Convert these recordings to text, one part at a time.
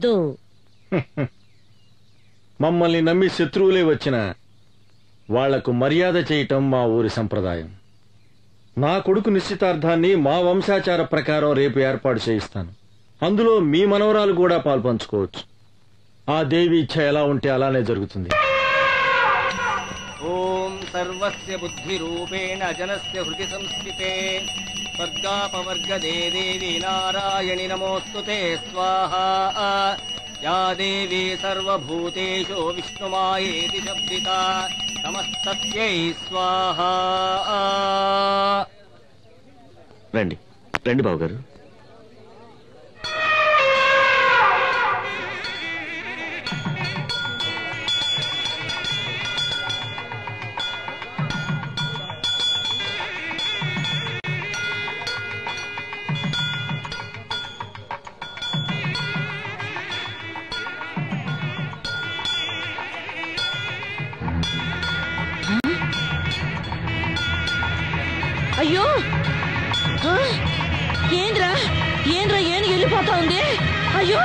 వద్దు. మమ్మల్ని నమ్మి శత్రువులే వచ్చిన వాళ్లకు మర్యాద చేయటం మా ఊరి సంప్రదాయం. నా కొడుకు నిశ్చితార్థాన్ని మా వంశాచార ప్రకారం రేపు ఏర్పాటు చేయిస్తాను. అందులో మీ మనవరాలు కూడా పాల్పంచుకోవచ్చు. ఆ దేవి ఇచ్ఛ ఎలా ఉంటే అలానే జరుగుతుంది. ఓం సర్వస్య బుద్ధి రూపేణ జనస్య హృది సంస్థితే స్వర్గాపవర్గదే దేవి నారాయణి నమోస్తుతే స్వాహా. యా దేవి సర్వభూతేషు విష్ణుమాయేతి శబ్దితా నమస్తస్యై స్వాహా. రండి రండి బావగారు. అయ్యో ఏంద్రా ఏంద్రా ఏను వెళ్ళిపోతా ఉంది. అయ్యో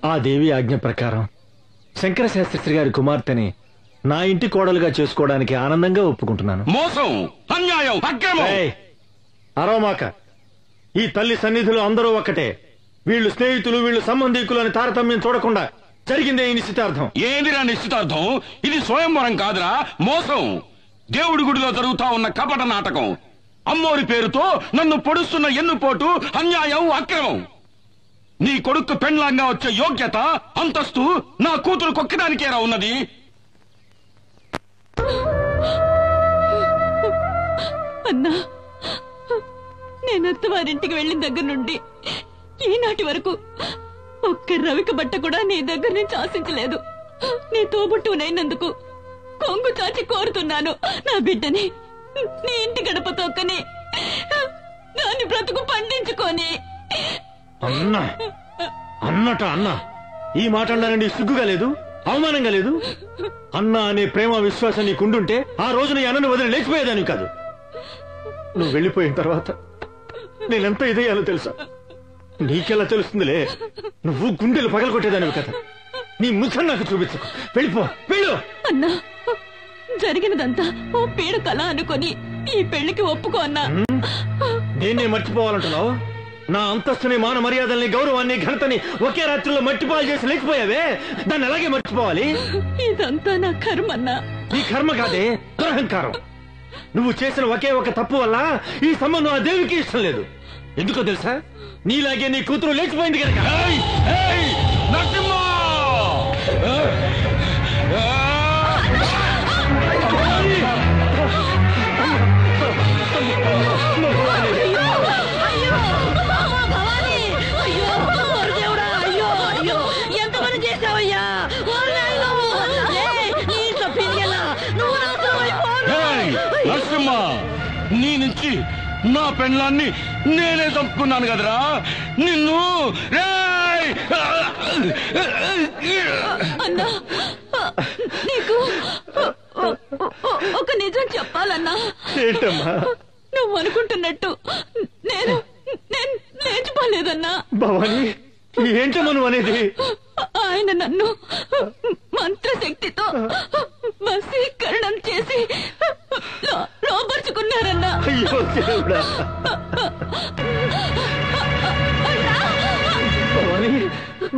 ఆ దేవి ఆజ్ఞ ప్రకారం శంకర శాస్త్రి గారి కుమార్తెని నా ఇంటి కోడలుగా చేసుకోవడానికి ఆనందంగా ఒప్పుకుంటున్నాను. మోసం, అన్యాయం, అక్రమం. అరవమాక. ఈ తల్లి సన్నిధిలో అందరూ ఒక్కటే. వీళ్ళు స్నేహితులు, వీళ్ళు సంబంధీకులు అని తారతమ్యం చూడకుండా జరిగిందే ఈ నిశ్చితార్థం. ఏందిరా నిశ్చితార్థం? ఇది స్వయంవరం కాదురా, మోసం. దేవుడి గుడిలో జరుగుతా ఉన్న కపట నాటకం. అమ్మోరి పేరుతో నన్ను పొడుస్తున్న ఎన్నుపోటు, అన్యాయం, అక్రమం. నీ కొడుకు పెండ్లాంగా వచ్చే యోగ్యత, అంతస్తు నా కూతురు కొక్కడానికేరా ఉన్నది. అన్నా, నేను అత్తవారింటికి వెళ్ళిన దగ్గర నుండి ఈనాటి వరకు ఒక్క రవిక బట్ట కూడా నీ దగ్గర నుంచి ఆశించలేదు. నీ తోబుట్టునైనందుకు కొంగు చాచి కోరుతున్నాను. నా బిడ్డని నీ ఇంటి గడప తొక్కని దాన్ని బ్రతుకు పండించుకొని. అన్నా అన్నట అన్నా, ఈ మాట అన్నానండి సిగ్గుగా లేదు, అవమానంగా లేదు? అన్నా అనే ప్రేమ విశ్వాసం నీకుండుంటే ఆ రోజున ఈ అన్నను వదిలి లేచిపోయేదాన్ని కాదు. నువ్వు వెళ్ళిపోయిన తర్వాత నేనెంత ఇదయ్యాలో తెలుసా? నీకెలా తెలుస్తుందిలే, నువ్వు గుండెలు పగలగొట్టేదానివి కదా. నీ ముఖం నాకు చూపించకు, వెళ్ళిపో, వెళ్ళు. అన్నా, జరిగినదంతా ఓ పీడ కళ అనుకొని ఈ పెళ్లికి ఒప్పుకో అన్నా. నేనే మర్చిపోవాలంటున్నావు? నా అంతస్తుని, మాన మర్యాదల్ని, గౌరవాన్ని, ఘనతని ఒకే రాత్రిలో మట్టిపాలు చేసి లేకపోయావే, దాన్ని అలాగే మర్చిపోవాలి. ఇదంతా నా కర్మ అన్నా. నీ కర్మ కాదే, దురహంకారం. నువ్వు చేసిన ఒకే ఒక తప్పు వల్ల ఈ సంబంధం ఆ దేవికి ఇష్టం లేదు. ఎందుకో తెలుసా? నీలాగే నీ కూతురు లేచిపోయింది కనుక. ఎంతమంది చేసావయ్యా? నరసింహ, నీ నుంచి నా పెండ్లాన్ని నేనే చంపుకున్నాను కదరా నిన్ను. అన్నా, నీకు ఒక నిజం చెప్పాలన్నా. ఏంటమ్మా? నువ్వు అనుకుంటున్నట్టు నేను లేచిపోలేదన్నా. భవాని, ఏంటమ్మా నువ్వు అనేది? ఆయన నన్ను మంత్రశక్తితో వశీకరణం చేసి లోపరుచుకున్నారన్నా. అయ్యో దేవుడా.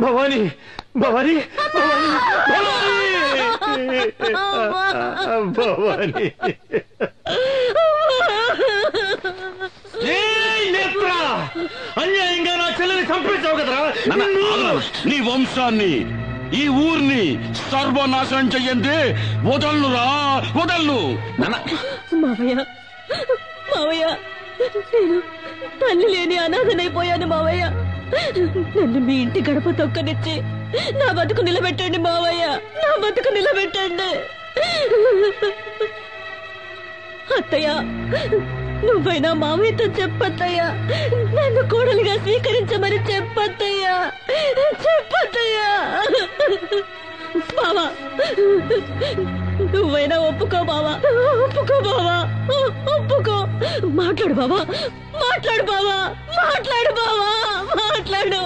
భవాని, భవాని, భవాని, భవాని, అన్యాయంగా నా చెల్లెని చంపేశావు కదరా. నీ వంశాన్ని, ఈ ఊరిని సర్వనాశనం చెయ్యండి. వదలురా, వదలను. మావయ్య, మావయ్య, నేను తల్లి లేని అనాథనైపోయాను మావయ్య. నన్ను మీ ఇంటి గడప తొక్కనిచ్చి నా బతుకు నిలబెట్టండి. అత్తయ్య నువ్వైనా మామయ్యతో చెప్పత్తయ్యా, నన్ను కోడలిగా స్వీకరించమని చెప్పత్తయ్యా, చెప్పత్తయ్యా. బావా నువ్వైనా ఒప్పుకో బావా, ఒప్పుకో బావా, ఒప్పుకో. మాట్లాడు బావా, మాట్లాడు బావా, మాట్లాడు బావా, మాట్లాడు.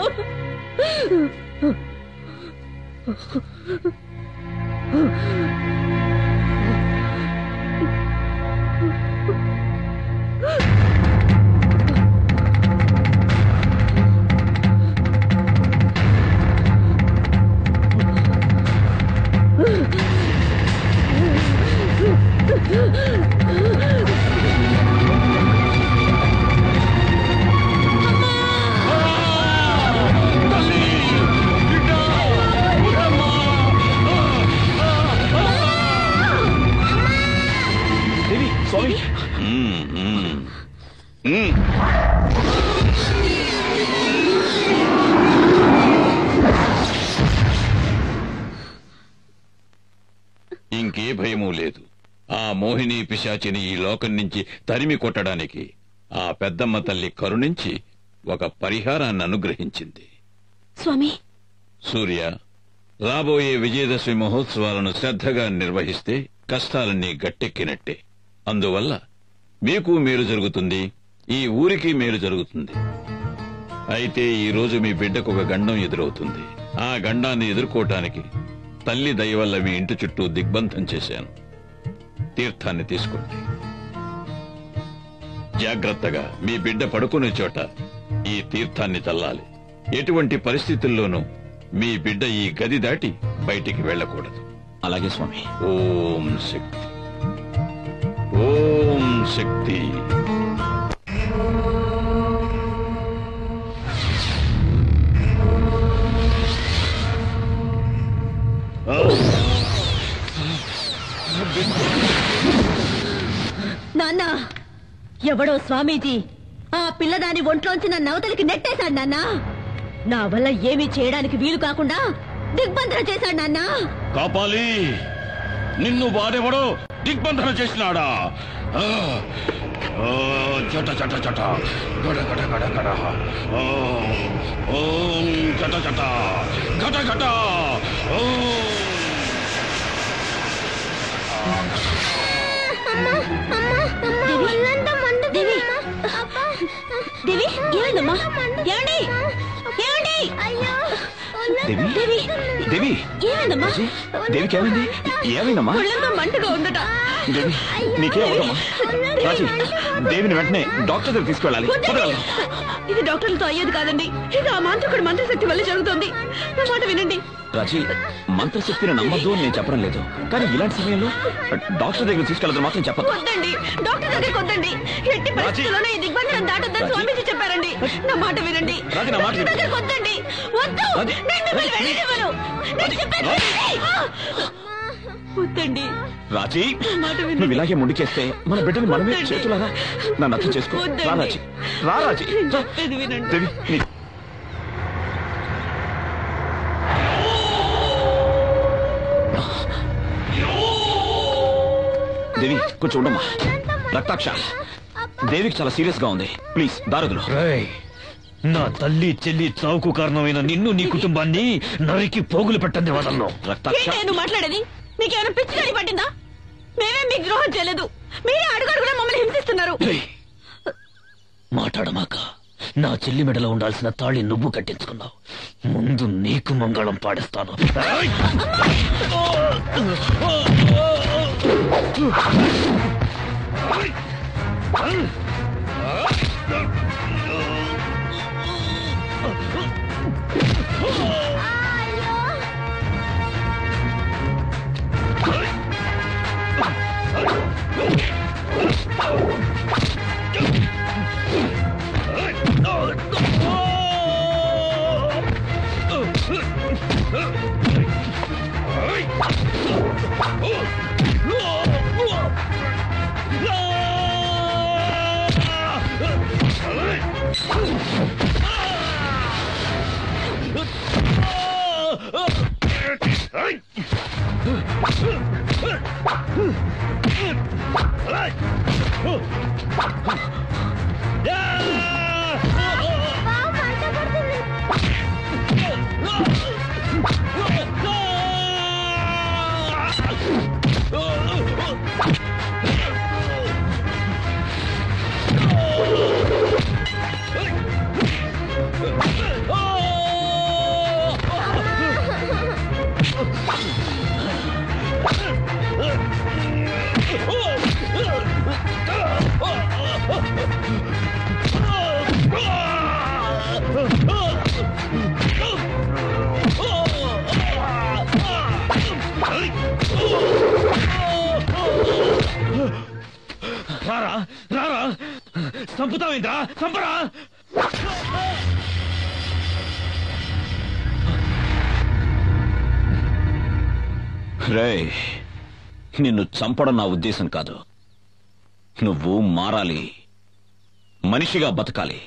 ఇంకే భయమూ లేదు. ఆ మోహిని పిశాచిని ఈ లోకం నుంచి తరిమి కొట్టడానికి ఆ పెద్దమ్మ తల్లి కరుణించి ఒక పరిహారాన్ని అనుగ్రహించింది. స్వామి, సూర్య, రాబోయే విజయదశమి మహోత్సవాలను శ్రద్ధగా నిర్వహిస్తే కష్టాలన్నీ గట్టెక్కినట్టే. అందువల్ల మీకు మేలు జరుగుతుంది, ఈ ఊరికి మేలు జరుగుతుంది. అయితే ఈ రోజు మీ బిడ్డకు ఒక గండం ఎదురవుతుంది. ఆ గండాన్ని ఎదుర్కోవటానికి తల్లి దయ వల్ల మీ ఇంటి చుట్టూ దిగ్బంధం చేశాను. తీర్థాన్ని తీసుకోండి. జాగ్రత్తగా మీ బిడ్డ పడుకునే చోట ఈ తీర్థాన్ని చల్లాలి. ఎటువంటి పరిస్థితుల్లోనూ మీ బిడ్డ ఈ గది దాటి బయటికి వెళ్ళకూడదు. అలాగే స్వామి. ఓం శక్తి, ఓం శక్తి. నాన్న, ఎవడో స్వామీజీ ఆ పిల్లదాని ఒంట్లోంచి నన్ను అవతలికి నెట్టేశాడు నాన్న. నా వల్ల ఏమీ చేయడానికి వీలు కాకుండా దిగ్బంధన చేశాడు నాన్న. కాపాలి, నిన్ను వాడెవడో దిగ్బంధన చేసినాడా? చట చట చట గడ గడ గడ గడ. ఓం చట చట గట గట. దేవి, ఏమైందమ్మా? ఏమండి, ఏమండి? దేవి, దేవి, ఏమైందమ్మా? దేవికి ఏమైంది? ఏమైందమ్మా? ఒళ్ళంతా మంటగా ఉందట. దేవి, నీకే అవదమ్మా? రాజీ, దేవిని వెంటనే డాక్టర్ దగ్గర తీసుకువెళ్ళాలి. ఇది డాక్టర్లతో అయ్యేది కాదండి. ఇది ఆ మాంత్రికుడి మంత్రశక్తి వల్ల జరుగుతుంది. నా మాట వినండి. రాజీ, మంత్రశక్తిని నమ్మద్దు అని నేను చెప్పడం లేదు, కానీ ఇలాంటి సమయంలో డాక్టర్ దగ్గర తీసుకెళ్ళదు మాత్రం చెప్పదు. వద్దండి, డాక్టర్ దగ్గరికి వద్దండి. ఎట్టి పరిస్థితుల్లోనూ ఈ దిగ్బంధనం దాటొద్దని స్వామీజీ చెప్పారండి. నా మాట వినండి. రాజీ, నా మాట డాక్టర్ దగ్గరికి వద్దండి. వద్దు, నేను మిమ్మల్ని వెళ్ళనివ్వను. నేను చెప్పేది వద్దండి. రాజీ, మాట వినండి. నువ్వు ఇలాగే ముందుకేస్తే మన బిడ్డని మనమే చేతులారా. నన్ను అర్థం చేసుకో. రా రాజీ, రా రాజీ. చెప్పేది వినండి. దేవి, దేవి కొంచెం ఉండమ్మా. రక్తాక్ష, దేవికి చాలా సీరియస్ గా ఉంది. ప్లీజ్ దారదులు. నా తల్లి చెల్లి చావుకు కారణమైన నిన్ను, నీ కుటుంబాన్ని నరికి పోగులు పెట్టండి వదలను. రక్తాక్ష, నేను మాట్లాడేది మీకేమైనా పిచ్చి గాని పట్టిందా? మేమేం మీకు ద్రోహం చేయలేదు. మీరే అడుగడుగునా మమ్మల్ని హింసిస్తున్నారు. మాట్లాడమాక. నా చెల్లి మెడలో ఉండాల్సిన తాళి నువ్వు కట్టించుకున్నావు. ముందు నీకు మంగళం పాడిస్తాను. రారా రారా చంపుతావేంద్రా చంపరా రేయ్ నిన్ను చంపడం నా ఉద్దేశం కాదు. నువ్వు మారాలి, మనిషిగా బతకాలి.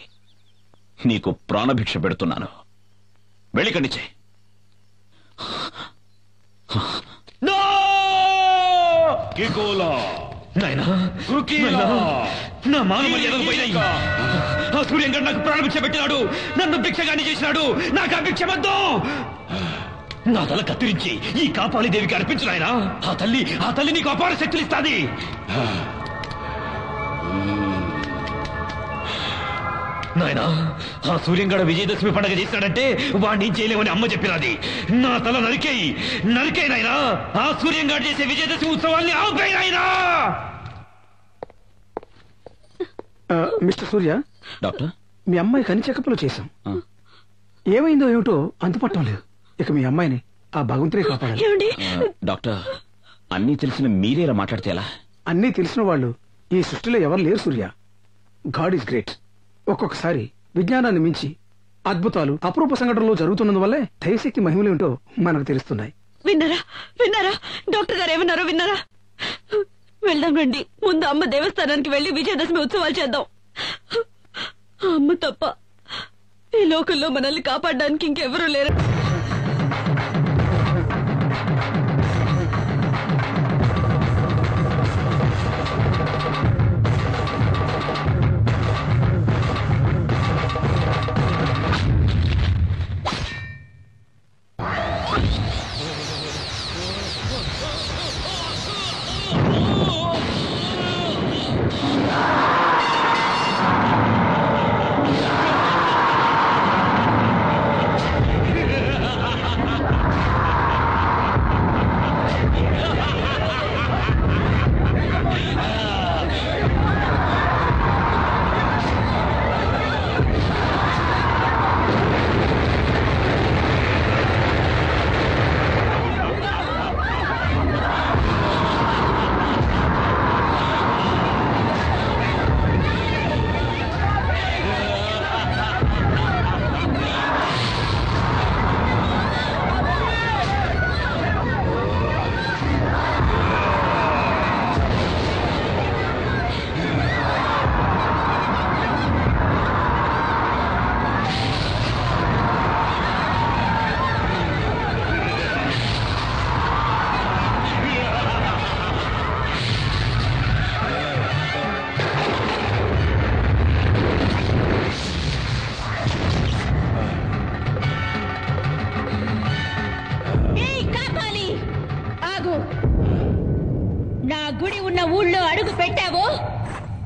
నీకు ప్రాణభిక్ష పెడుతున్నాను. వెళ్ళికండిచే. నా మానమర్యాదలు పోయినాయి. ఆ సూర్యంగడ్ నాకు ప్రాణభిక్ష పెట్టినాడు, నన్ను భిక్షగాన్ని చేసినాడు. నాకు ఆ భిక్ష వద్దు. నా తల కత్తిరించి ఈ కాపాళిదేవికి అర్పించు నాయనా. ఆ తల్లి నీకు అపార శక్తులు ఇస్తాది. నాయనా ఆ సూర్యంగడ విజయదశమి పండుగ చేసినాడంటే వాడిని చేయలేమని అమ్మ చెప్పినది. నా తల నరికేయి నాయనా. ఆ సూర్యంగడ్ చేసే విజయదశమి ఉత్సవాన్ని ఆపేయి నాయనా. మిస్టర్ సూర్య, డాక్టర్, మీ అమ్మాయి కని చెకప్లో చేశాం. ఏమైందో ఏమిటో అంతుపట్టం లేదు. ఇక మీ అమ్మాయిని ఆ భగవంతుడే కాపాడాలి. డాక్టర్, అన్నీ తెలిసిన మీరేలా మాట్లాడితే ఎలా? అన్నీ తెలిసిన వాళ్ళు ఈ సృష్టిలో ఎవరు లేరు సూర్య. God is great. ఒక్కొక్కసారి విజ్ఞానాన్ని మించి అద్భుతాలు అపరూప సంఘటనలు జరుగుతున్నందువల్లే దైవశక్తి మహిమలేమిటో మనకు తెలుస్తున్నాయి. విన్నారా డాక్టర్ గారు ఏమన్నారో విన్నారా? వెళ్దాం రండి. ముందు అమ్మ దేవస్థానానికి వెళ్లి విజయదశమి ఉత్సవాలు చేద్దాం. అమ్మ తప్ప ఈ లోకంలో మనల్ని కాపాడడానికి ఇంకెవరూ లేరు.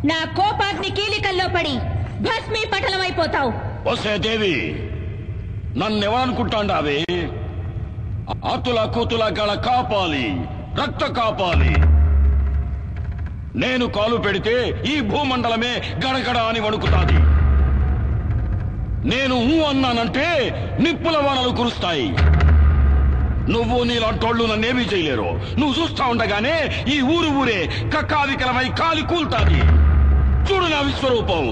నా కోపాగ్ని కీలికల్లో పడి భస్మీ పటలమైపోతావు. వసే దేవి, నన్నెవరనుకుంటాండావే? ఆతుల కూతుల గల కాపాలి, రక్త కాపాలి. నేను కాలు పెడితే ఈ భూమండలమే గడగడ అని వణుకుతాది. నేను అన్నానంటే నిప్పుల వానలు కురుస్తాయి. నువ్వు నీలాంటోళ్ళు నన్నేమీ చేయలేరు. నువ్వు చూస్తా ఉండగానే ఈ ఊరే కక్కావికలమై కాలి కూల్తాది. చూడు నా విశ్వరూపం.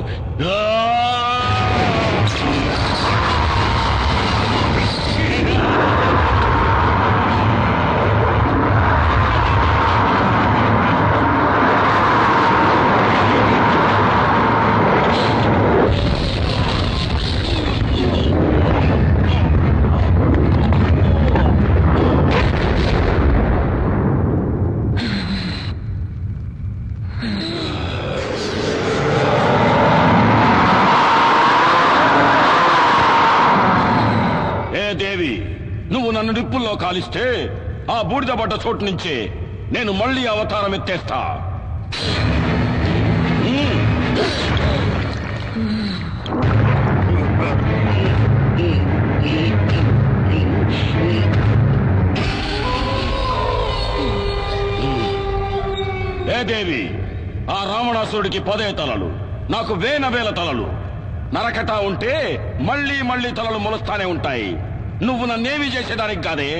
కాలిస్తే ఆ బూడిద పడ్డ చోటు నుంచే నేను మళ్ళీ అవతారం ఎత్తేస్తా. ఏ దేవి, ఆ రావణాసురుడికి 10 తలలు, నాకు వేల తలలు. నరకటా ఉంటే మళ్ళీ మళ్ళీ తలలు మొలుస్తానే ఉంటాయి. నువ్వు నన్నేమి చేసేదానికి కాదే.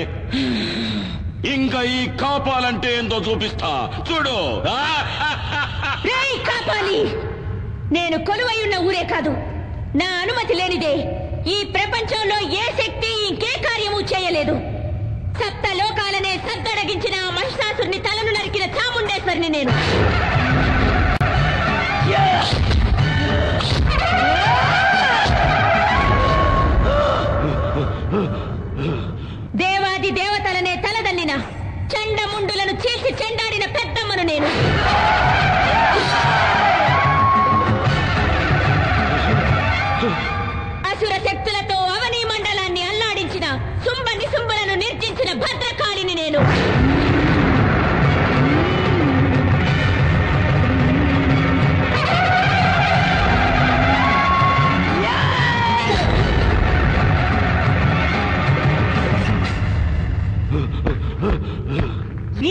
ఇంకా ఈ కాపాలంటే ఏందో చూపిస్తా చూడు. కాపాలి, నేను కొలువై ఉన్న ఊరే కాదు, నా అనుమతి లేనిదే ఈ ప్రపంచంలో ఏ శక్తి ఇంకే కార్యము చేయలేదు. 7 లోకాలనే సద్దడగించిన ఆ మహిషాసురుని తలను నరికిన చాముండేశ్వరిని నేను. దేవాది దేవతలనే తలదన్నిన చండముండులను చీల్చి చెండాడిన పెద్దమ్మను నేను. అసుర శక్తులతో అవనీ మండలాన్ని అల్లాడించిన సుంబులను నిర్జించిన భద్రకాళిని నేను.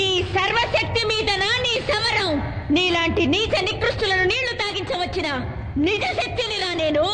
ఈ సర్వశక్తి మీద నీ సమరం. నీలాంటి నీచ నికృష్టులను నీళ్లు తాగించవచ్చిన నిజ శక్తినిలా నేను.